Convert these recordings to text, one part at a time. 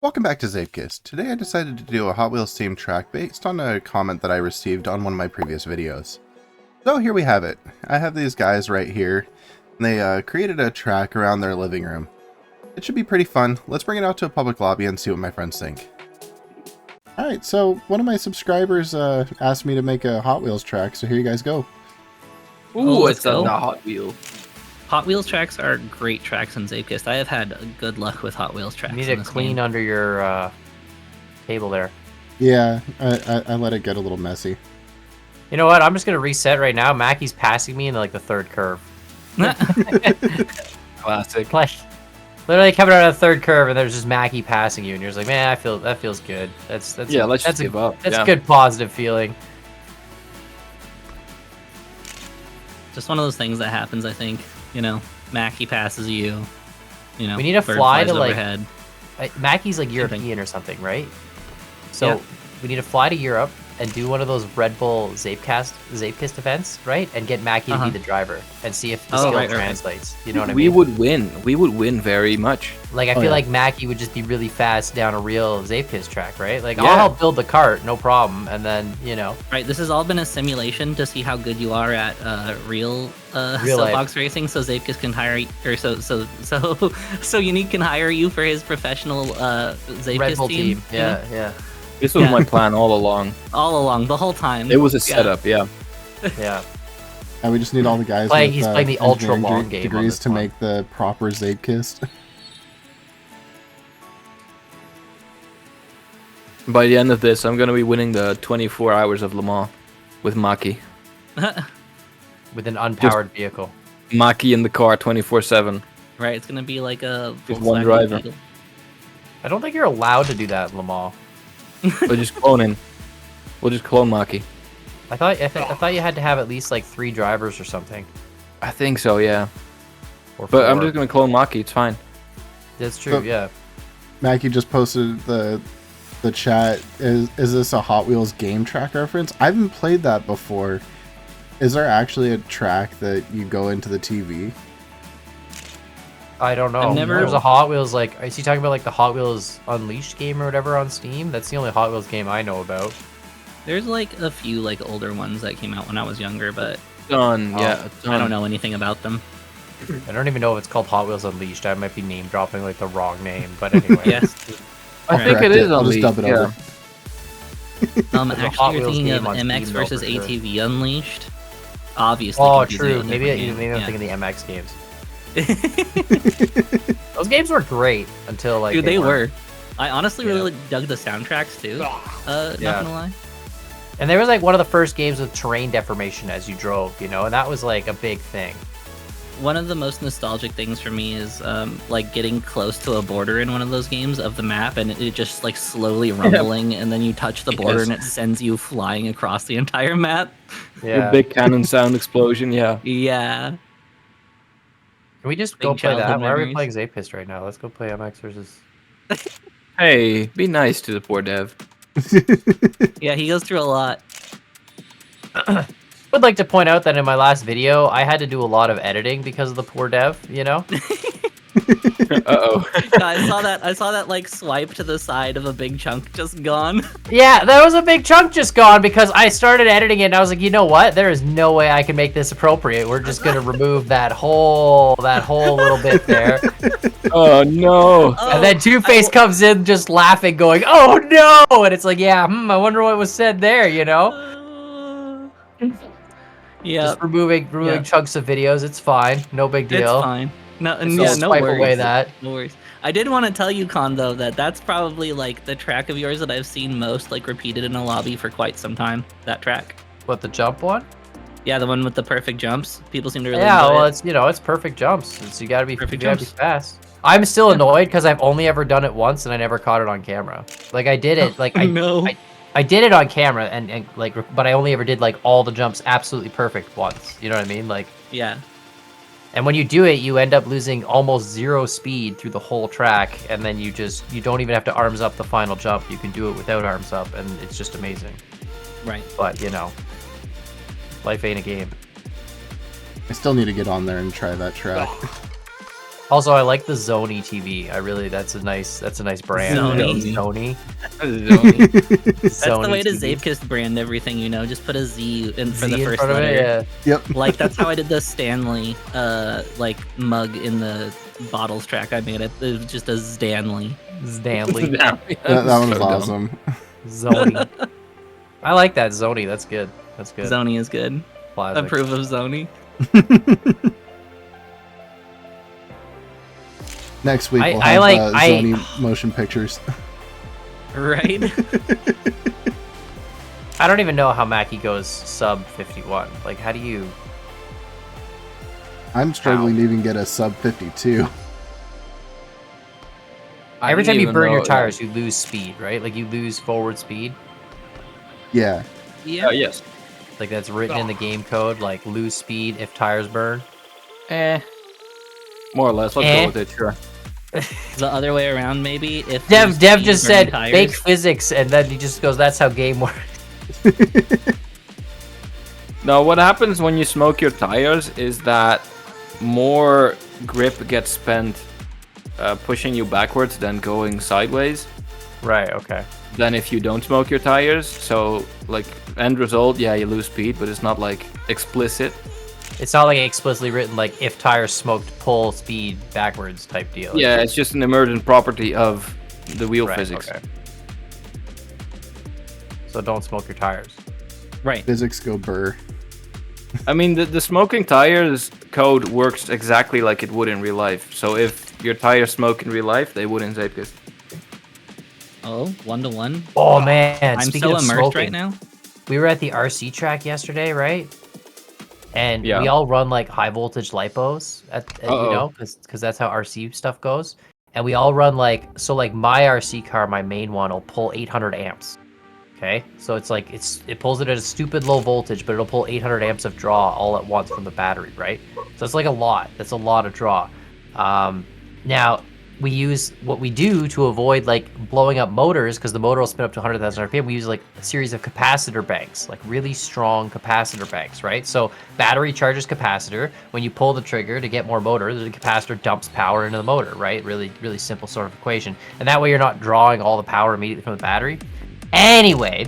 Welcome back to Zeepkist. Today I decided to do a Hot Wheels themed track based on a comment that I received on one of my previous videos. So here we have it. I have these guys right here, and they created a track around their living room. It should be pretty fun. Let's bring it out to a public lobby and see what my friends think. Alright, so one of my subscribers asked me to make a Hot Wheels track, so here you guys go. Ooh, let's it's a go. Hot Wheel. Hot Wheels tracks are great tracks in Zeepkist. I have had good luck with Hot Wheels tracks. You need in to this clean game. under your table there. Yeah, I let it get a little messy. You know what? I'm just gonna reset right now. Mackie's passing me in like the third curve. Classic. Like literally coming out of the third curve, and there's just Mackie passing you, and you're just like, man, that feels good. That's Yeah, let's that's just give up. That's Yeah. a good positive feeling. Just one of those things that happens, I think. You know, Mackie passes you. You know, We need to bird fly flies to, like, overhead. Mackie's like Sure thing. European or something, right? So Yeah. we need to fly to Europe and do one of those Red Bull Zeepkist events, right? And get Mackie to Uh-huh. be the driver and see if the Oh, skill right. translates. You know what I We mean? would win. We would win very much. Like, I Oh, feel yeah. like Mackie would just be really fast down a real Zeepkist track, right? Like, I'll Yeah. help build the cart, no problem. And then, you know, Right, this has all been a simulation to see how good you are at real Real life. soapbox racing. So Zeepkist can hire, or so Unique can hire you for his professional Red Zeepkist Bull team. team. Yeah, yeah, This was Yeah. my plan all along. all along the whole time. It was a Yeah. setup, yeah. yeah. And we just need all the guys He's with playing the ultra engineering long game on degrees this to one. make the proper Zeepkist. By the end of this, I'm going to be winning the 24 hours of Le Mans with Maki. With an unpowered vehicle. Maki in the car 24/7. Right, it's gonna be like a Just one Volkswagen driver. Beetle. I don't think you're allowed to do that in Le Mans. We're just cloning. We'll just clone Maki. I thought you had to have at least like 3 drivers or something. I think so, yeah. Or But I'm 4. just going to clone Maki. It's fine. That's true, But- yeah. Mackie just posted the chat. Is this a Hot Wheels game track reference? I haven't played that before. Is there actually a track that you go into the TV? I don't know. I've never- There's a Hot Wheels, like, is he talking about like the Hot Wheels Unleashed game or whatever on Steam? That's the only Hot Wheels game I know about. There's like a few like older ones that came out when I was younger, but Done, yeah. I don't know anything about them. I don't even know if it's called Hot Wheels Unleashed. I might be name dropping like the wrong name, but anyway. Yes. I think Correct it is I'll just dub it Unleashed, over. Actually, Hot you're Wheels thinking of game on MX Steam, though, versus for sure. ATV Unleashed. Obviously. Oh, confusing true. with a Maybe different game. I'm Yeah. thinking the MX games. Those games were great until like Dude, they weren't. were. I honestly really dug the soundtracks too. Not Yeah. gonna lie. And there was like one of the first games with terrain deformation as you drove, you know, and that was like a big thing. One of the most nostalgic things for me is like getting close to a border in one of those games of the map, and it just like slowly rumbling, and then you touch the border, Yes. and it sends you flying across the entire map. The Yeah. big cannon sound explosion, yeah. Yeah. Can we just big go play that? childhood Why are we memories. playing Zeepkist right now? Let's go play MX versus. Hey, be nice to the poor dev. Yeah, he goes through a lot. Would like to point out that in my last video, I had to do a lot of editing because of the poor dev, you know? Uh-oh. Yeah, I saw that like swipe to the side of a big chunk just gone. Yeah, there was a big chunk just gone because I started editing it and I was like, you know what? There is no way I can make this appropriate. We're just gonna remove that whole little bit there. Oh, no. And then Two-Face comes in just laughing, going, "Oh no!" And it's like, yeah, I wonder what was said there, you know? Yeah, Just removing Yeah. chunks of videos. It's fine. No big it's deal. fine. No, Just yeah, no swipe worries. away that. No worries. I did want to tell you, Con, though, that that's probably like the track of yours that I've seen most like repeated in a lobby for quite some time. That track. What, the jump one? Yeah, the one with the perfect jumps. People seem to really Yeah, enjoy well, it. it's, you know, it's perfect jumps. You gotta be Perfect you gotta be jumps. fast. I'm still annoyed because I've only ever done it once and I never caught it on camera. Like I did it, like no. I did it on camera and like, but I only ever did like all the jumps absolutely perfect once. You know what I mean? Like, Yeah. and when you do it, you end up losing almost 0 speed through the whole track, and then you don't even have to arms up the final jump. You can do it without arms up, and it's just amazing. Right. But you know, life ain't a game. I still need to get on there and try that track. Also, I like the Zony TV. That's a nice brand. Zony. Zony. That's the Zony way to TV. Zeepkist brand everything, you know. Just put a Z in for Z the in first front of letter. it, yeah. Yep. Like that's how I did the Stanley like mug in the bottles track I made. It was just a Stanley. Stanley. That one was awesome. Zony. I like that Zony. That's good. That's good. Zony is good. Classic. Approve of Zony. Next week we'll I have like- Sony motion pictures. Right? I don't even know how Mackie goes sub 51. Like, how do you? I'm struggling to even get a sub 52. Every time you burn your tires, you lose speed, right? Like you lose forward speed. Yeah. Yeah. Yes. Like that's written in the game code. Like lose speed if tires burn. More or less. Let's go with it. Sure. The other way around, maybe. If Dev just burning said tires. make physics, and then he just goes, "That's how game works." No, what happens when you smoke your tires is that more grip gets spent pushing you backwards than going sideways Right. Okay. than if you don't smoke your tires. So, like, end result, yeah, you lose speed, but it's not like explicit. It's not like explicitly written like if tires smoked, pull speed backwards type deal. Yeah, it's just an emergent property of the wheel Right, physics. okay. So don't smoke your tires. Right. Physics go burr. I mean, the smoking tires code works exactly like it would in real life. So if your tires smoke in real life, they would in Zeepkist. Oh, 1-to-1. Oh man! I'm Speaking so of immersed smoking, right now. we were at the RC track yesterday, right? And Yeah. we all run like high voltage lipos, you Uh-oh. know, because that's how RC stuff goes. And we all run like my RC car, my main one, will pull 800 amps. Okay, so it's like it pulls it at a stupid low voltage, but it'll pull 800 amps of draw all at once from the battery, right? So it's like a lot. That's a lot of draw. Now we use what we do to avoid like blowing up motors because the motor will spin up to 100,000 RPM. We use like a series of capacitor banks, like really strong capacitor banks, right? So battery charges capacitor. When you pull the trigger to get more motor, the capacitor dumps power into the motor, right? Really, really simple sort of equation. And that way you're not drawing all the power immediately from the battery. Anyway,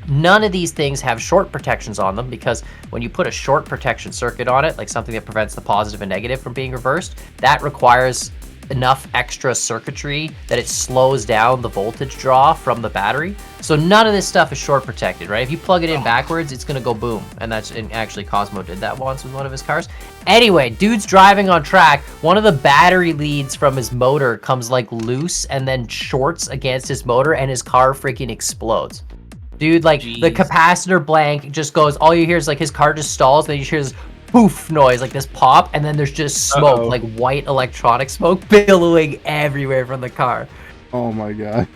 none of these things have short protections on them because when you put a short protection circuit on it, like something that prevents the positive and negative from being reversed, that requires enough extra circuitry that it slows down the voltage draw from the battery. So none of this stuff is short protected, right? If you plug it in backwards, it's gonna go boom. And actually Cosmo did that once with one of his cars. Anyway, dude's driving on track. One of the battery leads from his motor comes like loose and then shorts against his motor and his car freaking explodes. Dude, like the Jeez. capacitor blank just goes, all you hear is like his car just stalls, then you hear this poof noise, like this pop, and then there's just smoke, like white electronic smoke billowing everywhere from the car. Oh my god.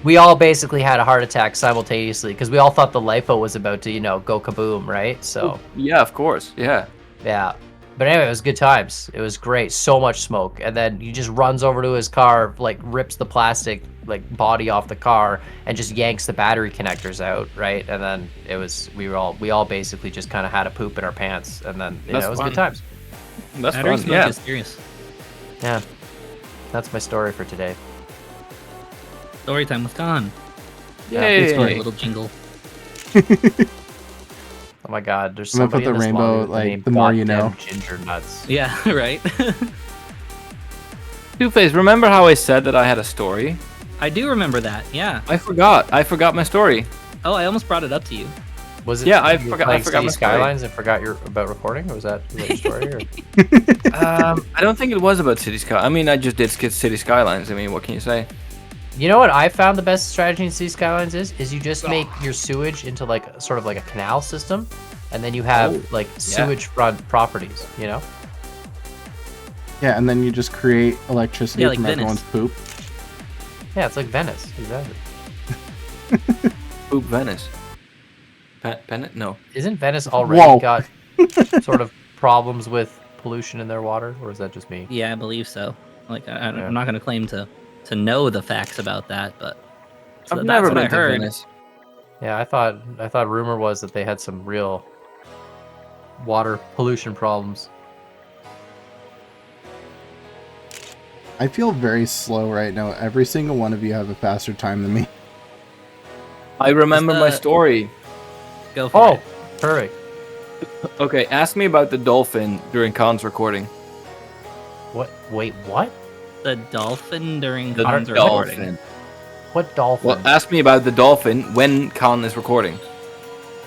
We all basically had a heart attack simultaneously because we all thought the LiPo was about to, go kaboom, right? So, Yeah, of course. Yeah. yeah. But anyway, it was good times. It was great. So much smoke. And then he just runs over to his car, like rips the plastic like body off the car and just yanks the battery connectors out, right? And then we all basically just kind of had a poop in our pants, and then it was fun. good times. That's Battery fun. smoke Yeah. is serious. Yeah. That's my story for today. Story time with Khan. Yay. Good story, little jingle. Oh my god, there's I'm gonna somebody put in the this rainbow, lobby with like, name the more you Goddamn know. Ginger nuts. Yeah, right. Two-Face, remember how I said that I had a story? I do remember that. Yeah. I forgot my story. Oh, I almost brought it up to you. Was it? Yeah, I you were forgot- playing I forgot City my story. Skylines and forgot about recording, or was that your story? Or? I don't think it was about City Sky. I mean, I just did City Skylines. I mean, what can you say? You know what I found the best strategy in City Skylines is you just make your sewage into like sort of like a canal system, and then you have like sewage front properties. You know? Yeah, and then you just create electricity Yeah, like from Venice. everyone's poop. Yeah, it's like Venice. Exactly. Poop Venice. Pennant? No. Isn't Venice already Whoa. got sort of problems with pollution in their water, or is that just me? Yeah, I believe so. Like, Yeah. I'm not going to claim to know the facts about that, but I've that's never what I been to heard. Venice. Yeah, I thought rumor was that they had some real water pollution problems. I feel very slow right now. Every single one of you have a faster time than me. I remember my story. Go for it. Perfect. Okay, ask me about the dolphin during Khan's recording. What? Wait, what? The dolphin during The Khan's dolphin. recording. What dolphin? Well, ask me about the dolphin when Khan is recording.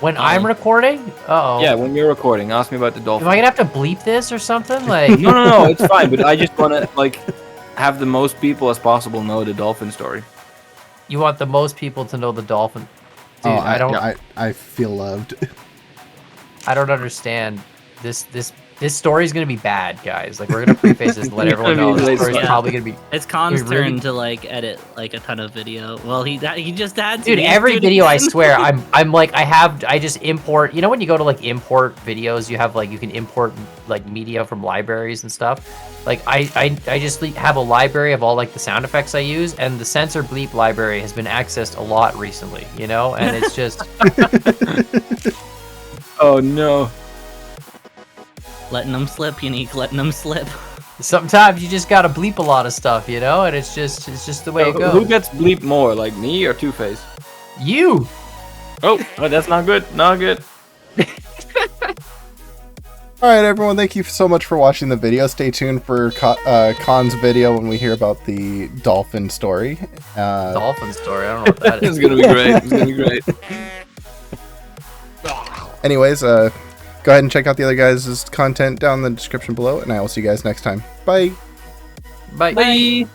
When I'm recording? Uh-oh. Yeah, when you're recording, ask me about the dolphin. Am I gonna have to bleep this or something? Like, No, it's fine. But I just want to like have the most people as possible know the dolphin story. you want the most people to know the dolphin? Dude, I don't. I feel loved. I don't understand. This story is gonna be bad, guys. Like, we're gonna preface this and let everyone know this story is Yeah. probably gonna be. It's Khan's Wait, really? turn to like edit like a ton of video. Well, he just had to. Dude, He's every doing video I it again. swear, I'm like I just import. You know when you go to like import videos, you have like you can import like media from libraries and stuff. Like I just have a library of all like the sound effects I use, and the censor bleep library has been accessed a lot recently. You know, and it's just Oh no. Letting them slip, Unique. Letting them slip. sometimes you just gotta bleep a lot of stuff, you know, and it's just the way it Who goes. gets bleeped more, like me or Two-Face? You. Oh, that's not good. Not good. Alright everyone, thank you so much for watching the video. Stay tuned for Khan's video when we hear about the dolphin story. Dolphin story. I don't know what that It's is. gonna be great. It's gonna be great. Anyways, go ahead and check out the other guys' content down in the description below, and I will see you guys next time. Bye! Bye. Bye.